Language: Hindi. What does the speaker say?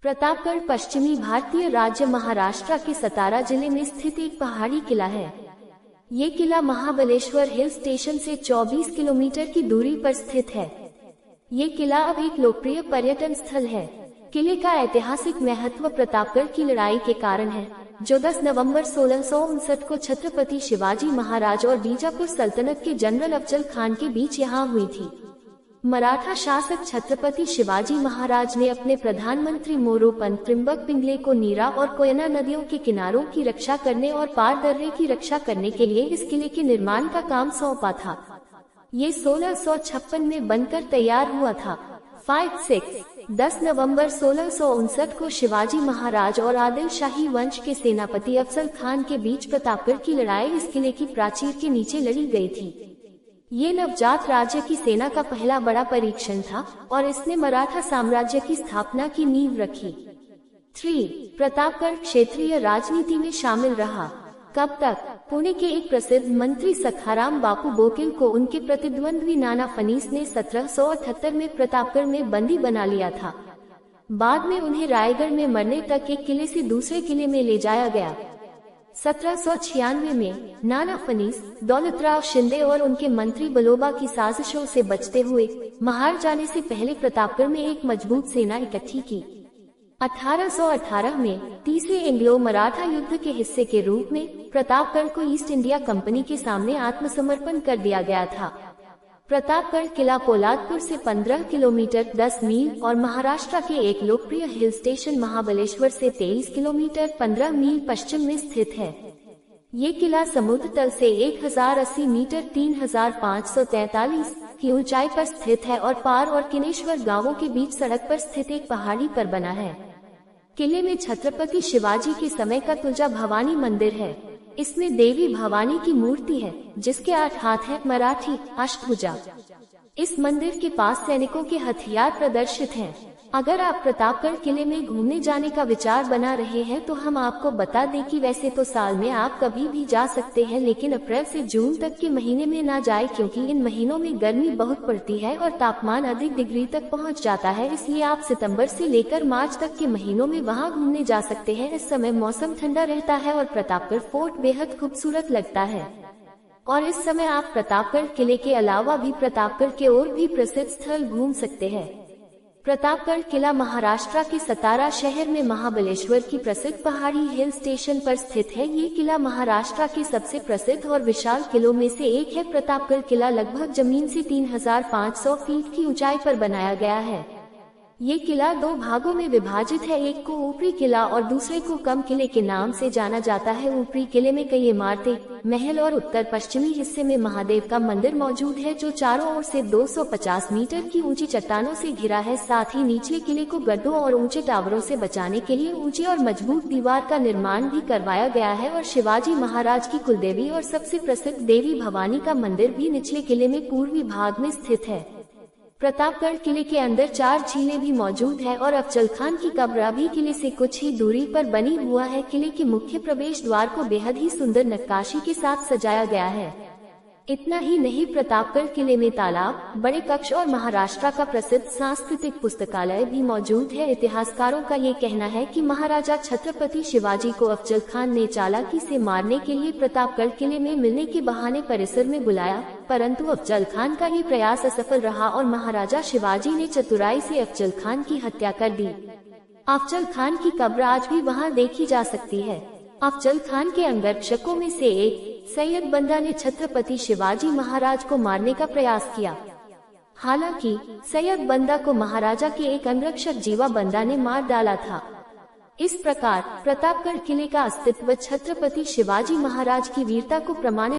प्रतापगढ़ पश्चिमी भारतीय राज्य महाराष्ट्र के सतारा जिले में स्थित एक पहाड़ी किला है। ये किला महाबलेश्वर हिल स्टेशन से 24 किलोमीटर की दूरी पर स्थित है। ये किला अब एक लोकप्रिय पर्यटन स्थल है। किले का ऐतिहासिक महत्व प्रतापगढ़ की लड़ाई के कारण है, जो 10 नवंबर 1659 को छत्रपति शिवाजी महाराज और बीजापुर सल्तनत के जनरल अफजल खान के बीच यहाँ हुई थी। मराठा शासक छत्रपति शिवाजी महाराज ने अपने प्रधानमंत्री मोरोपंत त्रिंबक पिंगले को नीरा और कोयना नदियों के किनारों की रक्षा करने और पार दर्रे की रक्षा करने के लिए इस किले के निर्माण का काम सौंपा था। ये 1656 में बनकर तैयार हुआ था। 10 नवंबर 1659 को शिवाजी महाराज और आदिल शाही वंश के सेनापति अफजल खान के बीच प्रतापगढ़ की लड़ाई इस किले की प्राचीर के नीचे लड़ी गई थी। ये नवजात राज्य की सेना का पहला बड़ा परीक्षण था और इसने मराठा साम्राज्य की स्थापना की नींव रखी। 3. प्रतापगढ़ क्षेत्रीय राजनीति में शामिल रहा। कब तक? पुणे के एक प्रसिद्ध मंत्री सखाराम बापू बोकिल को उनके प्रतिद्वंद्वी नाना फनीस ने 1778 में प्रतापगढ़ में बंदी बना लिया था। बाद में उन्हें रायगढ़ में मरने तक एक किले से दूसरे किले में ले जाया गया। 1796 में नाना फनीस, दौलतराव शिंदे और उनके मंत्री बलोबा की साजिशों से बचते हुए महार जाने से पहले प्रतापगढ़ में एक मजबूत सेना इकट्ठी की। 1818 में तीसरे एंग्लो मराठा युद्ध के हिस्से के रूप में प्रतापगढ़ को ईस्ट इंडिया कंपनी के सामने आत्मसमर्पण कर दिया गया था। प्रतापगढ़ किला पोलादपुर से 15 किलोमीटर 10 मील और महाराष्ट्र के एक लोकप्रिय हिल स्टेशन महाबलेश्वर से 23 किलोमीटर 15 मील पश्चिम में स्थित है। ये किला समुद्र तल से 1080 मीटर 3543 की ऊंचाई पर स्थित है और पार और किनेश्वर गांवों के बीच सड़क पर स्थित एक पहाड़ी पर बना है। किले में छत्रपति शिवाजी के समय का तुलजा भवानी मंदिर है। इसमें देवी भवानी की मूर्ति है, जिसके 8 हाथ हैं, मराठी अष्टभुजा। इस मंदिर के पास सैनिकों के हथियार प्रदर्शित हैं। अगर आप प्रतापगढ़ किले में घूमने जाने का विचार बना रहे हैं तो हम आपको बता दें कि वैसे तो साल में आप कभी भी जा सकते हैं, लेकिन अप्रैल से जून तक के महीने में ना जाए, क्योंकि इन महीनों में गर्मी बहुत पड़ती है और तापमान अधिक डिग्री तक पहुंच जाता है। इसलिए आप सितंबर से लेकर मार्च तक के महीनों में वहां घूमने जा सकते हैं। इस समय मौसम ठंडा रहता है और प्रतापगढ़ फोर्ट बेहद खूबसूरत लगता है। और इस समय आप प्रतापगढ़ किले के अलावा भी प्रतापगढ़ के और भी प्रसिद्ध स्थल घूम सकते हैं। प्रतापगढ़ किला महाराष्ट्र के सतारा शहर में महाबलेश्वर की प्रसिद्ध पहाड़ी हिल स्टेशन पर स्थित है। ये किला महाराष्ट्र के सबसे प्रसिद्ध और विशाल किलों में से एक है। प्रतापगढ़ किला लगभग जमीन से 3500 फीट की ऊंचाई पर बनाया गया है। ये किला 2 भागों में विभाजित है, एक को ऊपरी किला और दूसरे को कम किले के नाम से जाना जाता है। ऊपरी किले में कई इमारतें, महल और उत्तर पश्चिमी हिस्से में महादेव का मंदिर मौजूद है, जो चारों ओर से 250 मीटर की ऊंची चट्टानों से घिरा है। साथ ही निचले किले को गड्ढों और ऊंचे टावरों से बचाने के लिए ऊंची और मजबूत दीवार का निर्माण भी करवाया गया है। और शिवाजी महाराज की कुलदेवी और सबसे प्रसिद्ध देवी भवानी का मंदिर भी निचले किले में पूर्वी भाग में स्थित है। प्रतापगढ़ किले के अंदर 4 झीलें भी मौजूद है और अफजल खान की कब्र भी किले से कुछ ही दूरी पर बनी हुआ है। किले के मुख्य प्रवेश द्वार को बेहद ही सुंदर नक्काशी के साथ सजाया गया है। इतना ही नहीं, प्रतापगढ़ किले में तालाब, बड़े कक्ष और महाराष्ट्र का प्रसिद्ध सांस्कृतिक पुस्तकालय भी मौजूद है। इतिहासकारों का ये कहना है कि महाराजा छत्रपति शिवाजी को अफजल खान ने चालाकी से मारने के लिए प्रतापगढ़ किले में मिलने के बहाने परिसर में बुलाया, परंतु अफजल खान का ये प्रयास असफल रहा और महाराजा शिवाजी ने चतुराई से अफजल खान की हत्या कर दी। अफजल खान की कब्र आज भी वहाँ देखी जा सकती है। अफजल खान के अंगरक्षकों में से एक सैयद बंदा ने छत्रपति शिवाजी महाराज को मारने का प्रयास किया। हालांकि सैयद बंदा को महाराजा के एक अंगरक्षक जीवा बंदा ने मार डाला था। इस प्रकार प्रतापगढ़ किले का अस्तित्व छत्रपति शिवाजी महाराज की वीरता को प्रमाणित